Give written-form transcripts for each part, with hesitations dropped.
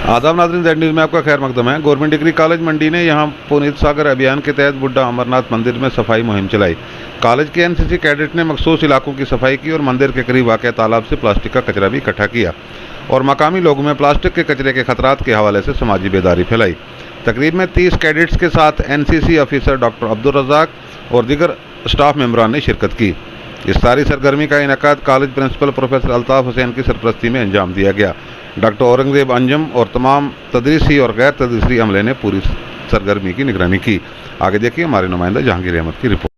आदाब नाज़रीन, Z news में आपका खैर मकदम है। गवर्नमेंट डिग्री कॉलेज मंडी ने यहां पुनीत सागर अभियान के तहत बुड्ढा अमरनाथ मंदिर में सफाई मुहिम चलाई। कॉलेज के एनसीसी कैडेट ने मखसूस इलाकों की सफाई की और मंदिर के करीब वाक़ तालाब से प्लास्टिक का कचरा भी इकट्ठा किया और मकामी लोगों में प्लास्टिक के कचरे के खतरात के हवाले से समाजी बेदारी फैलाई। तकरीब में 30 कैडेट्स के साथ NCC officer doctor Abdul Razak और दीगर स्टाफ मेंबरान ने शिरकत की। इस सारी सरगर्मी का इनेकाद college principal professor Altaf Hussain की सरपरस्ती में अंजाम दिया गया। डॉक्टर औरंगज़ेब अंजम और तमाम तदरीसी और गैर तदरीसी अमले ने पूरी सरगर्मी की निगरानी की। आगे देखिए हमारे नुमाइंदा जहांगीर अहमद की रिपोर्ट।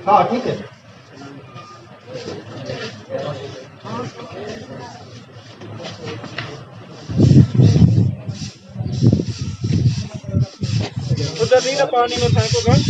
हाँ ठीक है। उधर नहीं ना पानी में फेंको गंद।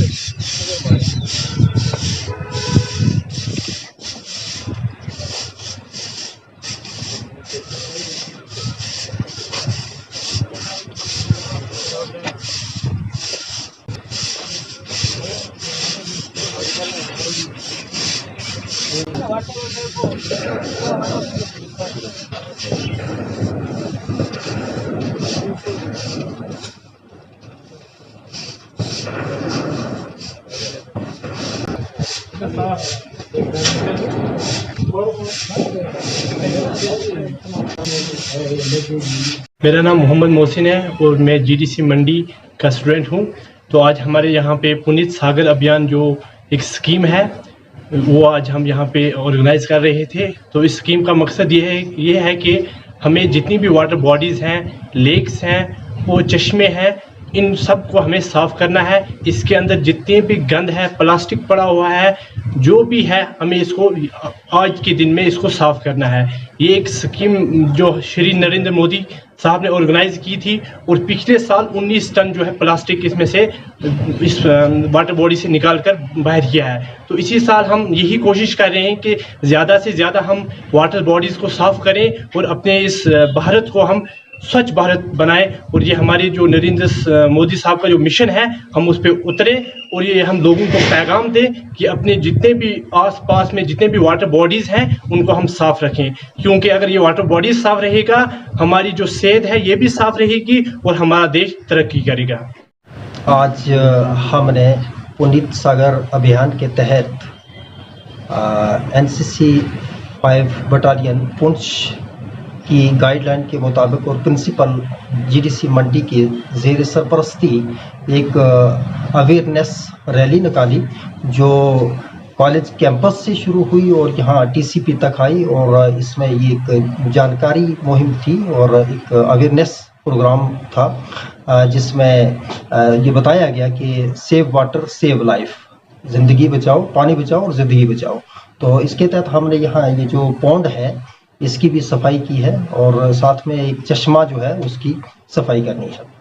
मेरा नाम मोहम्मद मोहसिन है और मैं जीडीसी मंडी का स्टूडेंट हूं। तो आज हमारे यहाँ पे पुनीत सागर अभियान जो एक स्कीम है वो आज हम यहाँ पे ऑर्गेनाइज कर रहे थे। तो इस स्कीम का मकसद ये है कि हमें जितनी भी वाटर बॉडीज़ हैं, लेक्स हैं, वो चश्मे हैं, इन सब को हमें साफ़ करना है। इसके अंदर जितने भी गंद है, प्लास्टिक पड़ा हुआ है, जो भी है, हमें इसको आज के दिन में इसको साफ़ करना है। ये एक स्कीम जो श्री नरेंद्र मोदी साहब ने ऑर्गेनाइज की थी और पिछले साल 19 टन जो है प्लास्टिक इसमें से इस वाटर बॉडी से निकाल कर बाहर किया है। तो इसी साल हम यही कोशिश कर रहे हैं कि ज़्यादा से ज़्यादा हम वाटर बॉडीज़ को साफ़ करें और अपने इस भारत को हम स्वच्छ भारत बनाए। और ये हमारे जो नरेंद्र मोदी साहब का जो मिशन है, हम उस पर उतरे और ये हम लोगों को पैगाम दें कि अपने जितने भी आसपास में जितने भी वाटर बॉडीज़ हैं उनको हम साफ़ रखें, क्योंकि अगर ये वाटर बॉडीज़ साफ़ रहेगा, हमारी जो सेहत है ये भी साफ़ रहेगी और हमारा देश तरक्की करेगा। आज हमने पुनीत सागर अभियान के तहत एनसीसी 5 बटालियन पुंछ की गाइडलाइन के मुताबिक और प्रिंसिपल जीडीसी मंडी के ज़ेर सरपरस्ती एक अवेयरनेस रैली निकाली जो कॉलेज कैंपस से शुरू हुई और यहाँ टीसीपी तक आई। और इसमें ये एक जानकारी मुहिम थी और एक अवेयरनेस प्रोग्राम था जिसमें ये बताया गया कि सेव वाटर सेव लाइफ, ज़िंदगी बचाओ, पानी बचाओ और ज़िंदगी बचाओ। तो इसके तहत हमने यहाँ ये जो पौंड है इसकी भी सफाई की है और साथ में एक चश्मा जो है उसकी सफाई करनी है।